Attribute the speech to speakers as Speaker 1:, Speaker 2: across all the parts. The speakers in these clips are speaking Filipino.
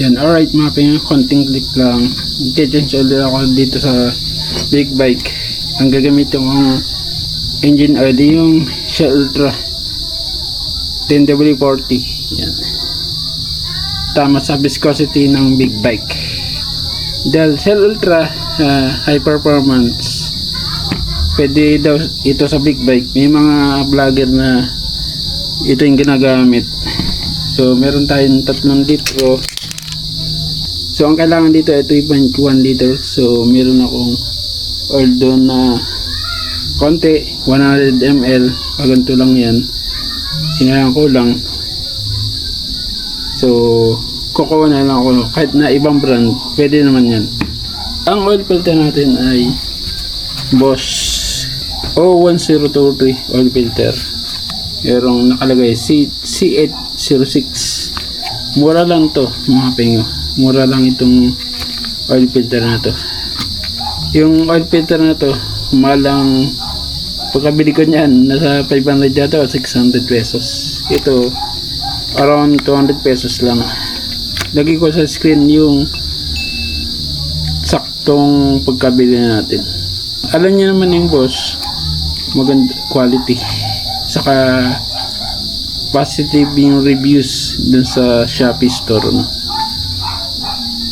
Speaker 1: Yan, alright mga pinga, konting click lang. I-change ulit ako dito sa big bike. Ang gagamitin kong engine oil yung Shell Ultra 10W40. Yan, tama sa viscosity ng big bike. Dahil Shell Ultra high performance, pwede daw ito sa big bike. May mga vlogger na ito yung ginagamit. So meron tayong 3 litro. So ang kailangan dito ay 3.1 liter. So meron akong oil doon na konti, 100 ml. Paganto lang yan, hinayang ko lang. So kukuha na lang ako kahit na ibang brand, pwede naman yan. Ang oil filter natin ay Bosch O1023 oil filter. Merong nakalagay C806. Mura lang to mga pingo, mura lang itong oil filter na to. Yung oil filter na to, malang pagkabili ko niyan, nasa 500 yata o 600 pesos. Ito around 200 pesos lang. Lagi ko sa screen yung saktong pagkabili natin. Alam niyo naman yung Bosch, maganda quality, saka positive yung reviews dun sa Shopee store, no?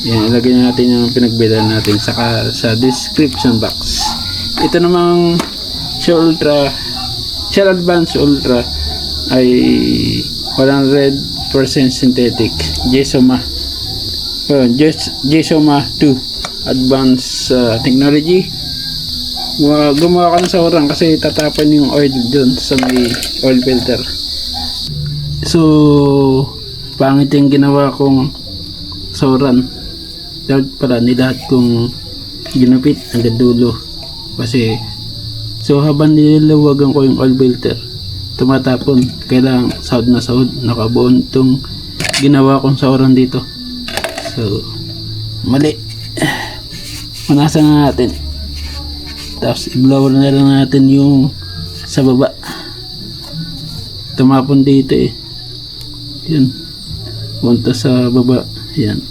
Speaker 1: Yan, ilagay natin yung pinagbilan natin saka sa description box. Ito namang Shell Ultra, Shell Advance Ultra ay 100% synthetic Jesoma. Jesoma 2 Advanced Technology. Gumawa ka ng saurang kasi tatapan yung oil dun sa may oil filter. So pangit yung ginawa kong sauran. Dapat pala nilahat kong ginupit hanggang dulo. Kasi so habang nilalawagan ko yung oil filter, tumatapon. Kailangan sahod na sahod, nakabuon itong ginawa kong sauran dito. So mali, punasan na natin, tapos i-blower na lang natin yung sa baba. Tumapon dito eh, yun, punta sa baba, yan,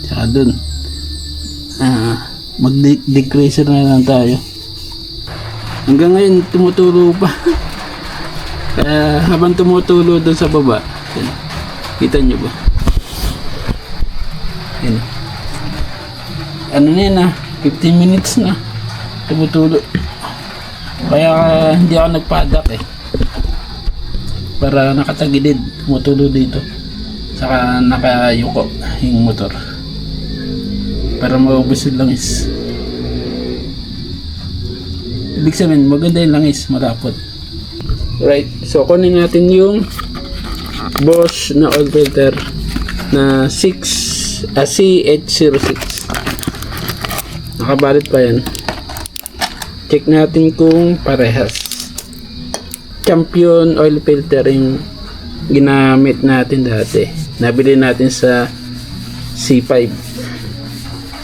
Speaker 1: tsaka dun. Mag-decreaser na lang tayo. Hanggang ngayon tumutulo pa. Kaya habang tumutulo dun sa baba, yan, kita nyo ba? Yan. Ano na yan 15 minutes na tumutulo. Kaya hindi ako nagpadak eh, para nakatagilid, tumutulo dito, saka nakayuko yung motor para maubos yung langis. Ibig sabihin maganda yung langis, malapot. Right, so kunin natin yung Bosch na oil filter na C806. Nakabalit pa yan. Check natin kung parehas. Champion oil filter yung ginamit natin dati. Nabili natin sa C5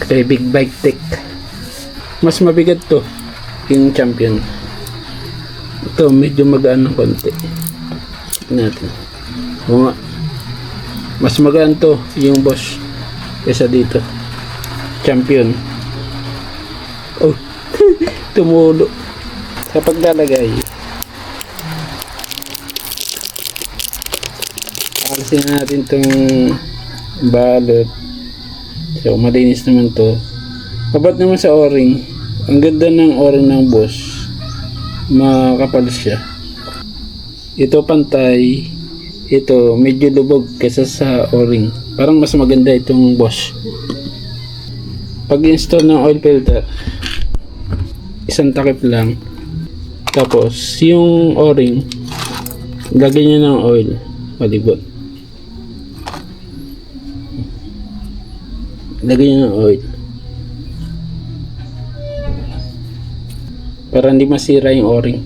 Speaker 1: kay Big Bike Tech. Mas mabigat to yung Champion. Ito medyo magaan ng konti. Natin. O nga, mas magaan to yung Bosch kaysa dito Champion. Oh tumulo sa paglalagay. Alisin natin itong balot. So malinis naman to. Kapat naman sa o-ring. Ang ganda ng o-ring ng Bosch, makapal siya. Ito pantay, ito medyo lubog kaysa sa o-ring. Parang mas maganda itong Bosch. Pag install ng oil filter, isang takip lang, tapos yung o-ring lagyan nyo ng oil malibot, lagyan nyo ng oil para hindi masira yung o-ring,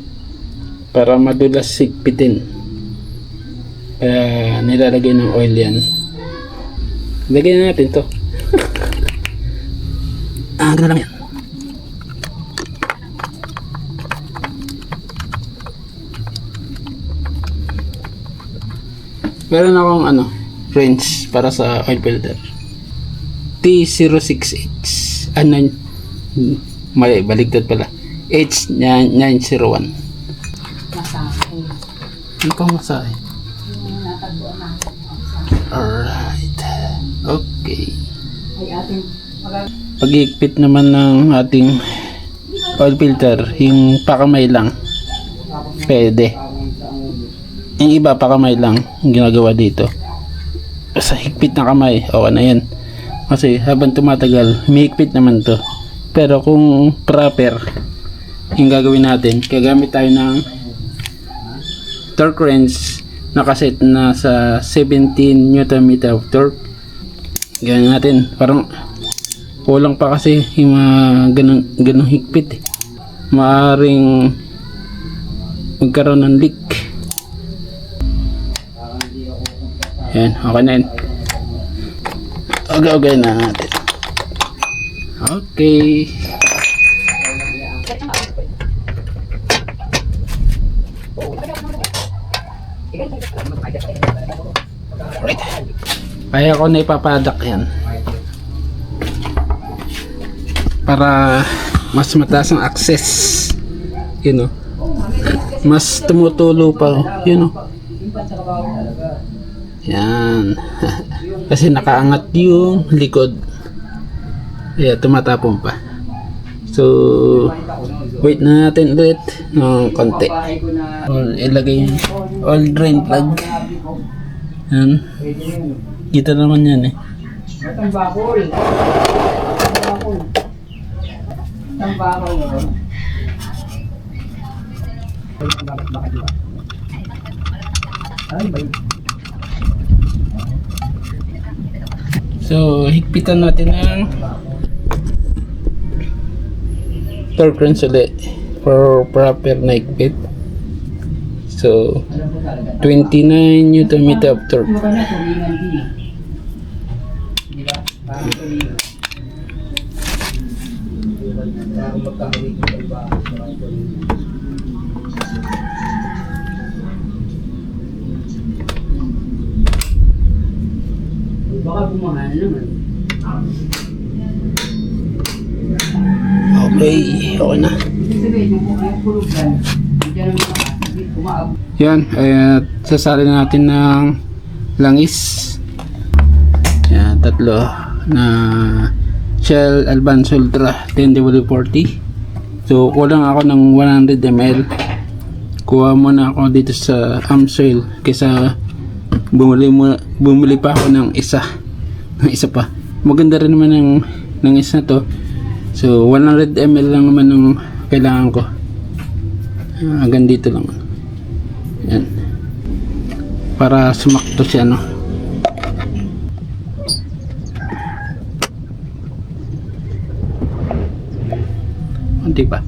Speaker 1: para madulas sigpitin. Kaya nilalagay ng oil yan. Lagyan natin to. Gano'n lang yan. Meron akong wrench para sa oil filter. T06H. Mali, baligtad pala. H901.
Speaker 2: Masahe.
Speaker 1: Ano pang masahe?
Speaker 2: Yung natagpuan na.
Speaker 1: Alright. Okay.
Speaker 2: Ay ating
Speaker 1: Pag-iikpit naman ng ating oil filter, yung pakamay lang. Pwede. Yung iba pakamay lang yung ginagawa dito. Sa higpit na kamay, okay na yan. Kasi habang tumatagal, humihigpit naman to. Pero kung proper yung gagawin natin, gagamit tayo ng torque wrench nakaset na sa 17 Nm of torque. Ganyan natin. Parang kulang pa kasi yung mga ganong higpit. Maaring magkaroon ng leak. Yan, okay na yan. Okay na natin. Okay. Alright. Kaya ko na ipapadak yan. Para mas mataas ang access. You know. Mas tumutulo pa. You know. Yan. Kasi nakaangat yung likod. Kaya tumatapon pa. So, wait na natin ulit ng konti. Ilagay yung oil drain plug. Yan. Kita naman yan eh.
Speaker 2: tambakol. Tambakol mo.
Speaker 1: So, higpitan natin ang torque wrench ulit for proper na higpit. So, 29 Nm of torque.
Speaker 2: Baka bumahal naman.
Speaker 1: Okay, okay na. Yan, ay sasali natin ng langis. Yan, tatlo na Shell Advance Ultra 10W40. So, kulang ako ng 100 ml. Kuha muna ako dito sa Amsoil kaysa bumili pa ako ng isa pa. Maganda rin naman ng isa na to. So 100 ml lang naman ng kailangan ko. Hanggang dito lang. Yan. Para sumakto siya, no. Hindi ba?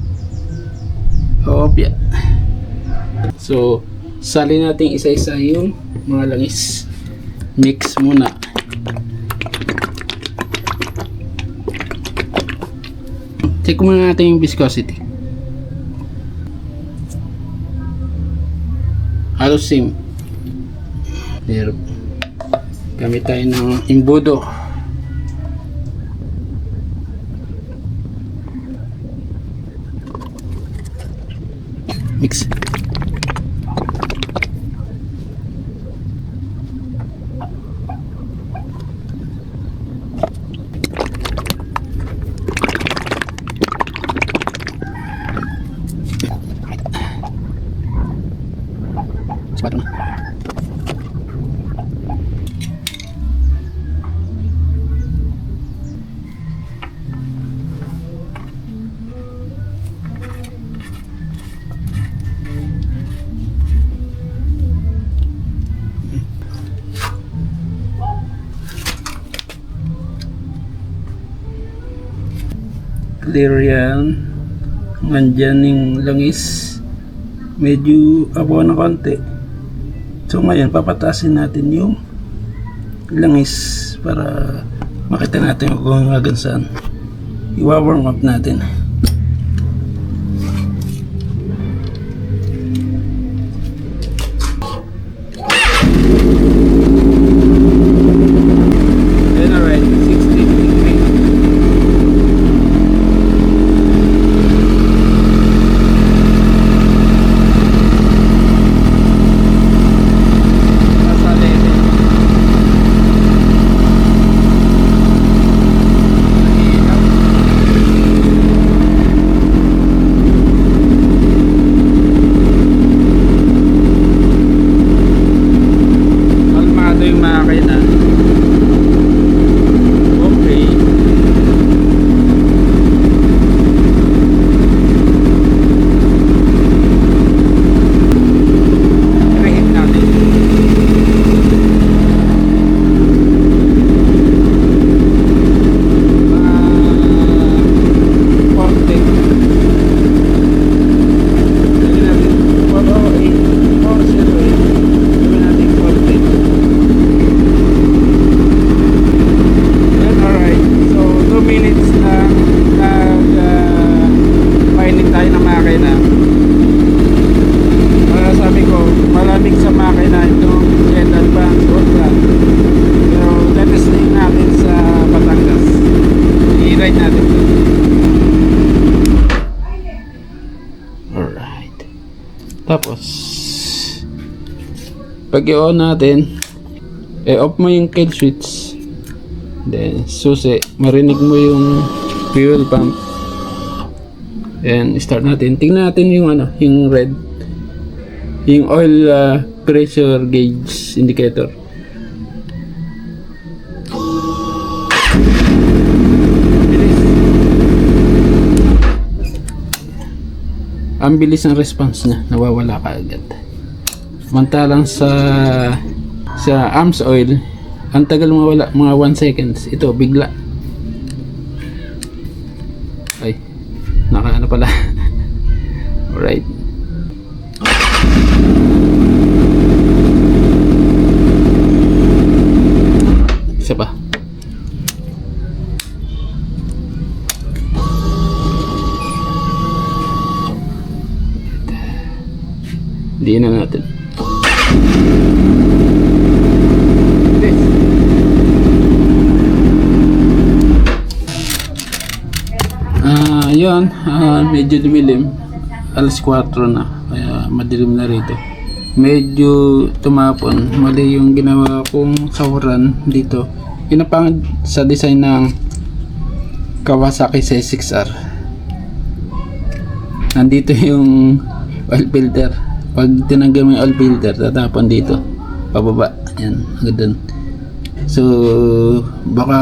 Speaker 1: Opya. So sali natin isa-isa yung mga langis. Mix muna. Check muna natin yung viscosity. Halos same. Pero gamit tayo ng imbudo. Mix. Sapat na. Clear yan. Nandyan yung langis. Medyo abo na konti. So ngayon papatasin natin yung langis para makita natin kung hanggang saan. I-warm up natin. Tapos pag i-on natin, off mo yung kill switch, then susi, marinig mo yung fuel pump, and start natin. Tingnan natin yung yung red, yung oil pressure gauge indicator. Ang bilis ng response niya, nawawala ka agad. Mantalang sa arms oil, ang tagal mawala, mga 1 seconds. Ito bigla. Ay, nakaano pala. Alright. Isa pa. Hindi na natin. Yun, medyo dumilim. Alas 4 na, kaya madilim na rito. Medyo tumapon. Mali yung ginawa kong sahuran dito. Pinapangad sa design ng Kawasaki C6R. Nandito yung oil filter. Pag tinanggal mo yung oil filter, tatapon dito pababa, yan, hanggang dun. So baka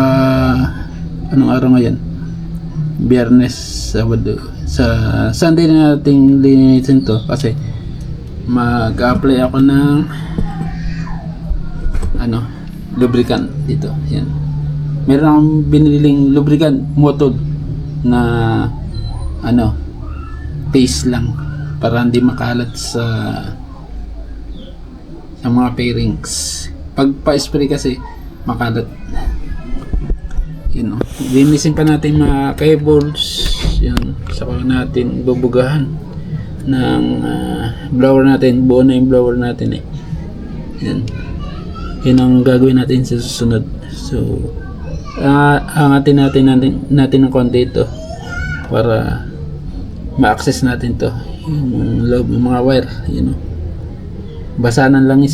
Speaker 1: anong araw ngayon? Biyernes, Sabado. Sa Sunday na nating linisin to kasi mag-apply ako ng lubricant dito. Yan, meron akong biniling lubricant Motod na paste lang para hindi makalat sa mga pairings. Pag pa-spray kasi makalat. Yun, linisin pa natin mga cables. Yan, saka natin bubugahan ng blower natin. Buo na yung blower natin Yan. Yun ang gagawin natin sa susunod. So angatin natin ng konti ito para ma-access natin to, yung loob, yung mga wire, basanan lang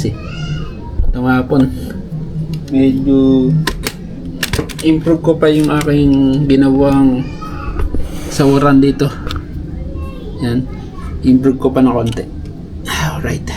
Speaker 1: tumapon. Medyo improve ko pa yung aking ginawang sawaran dito. Yan, improve ko pa na konti. Alright.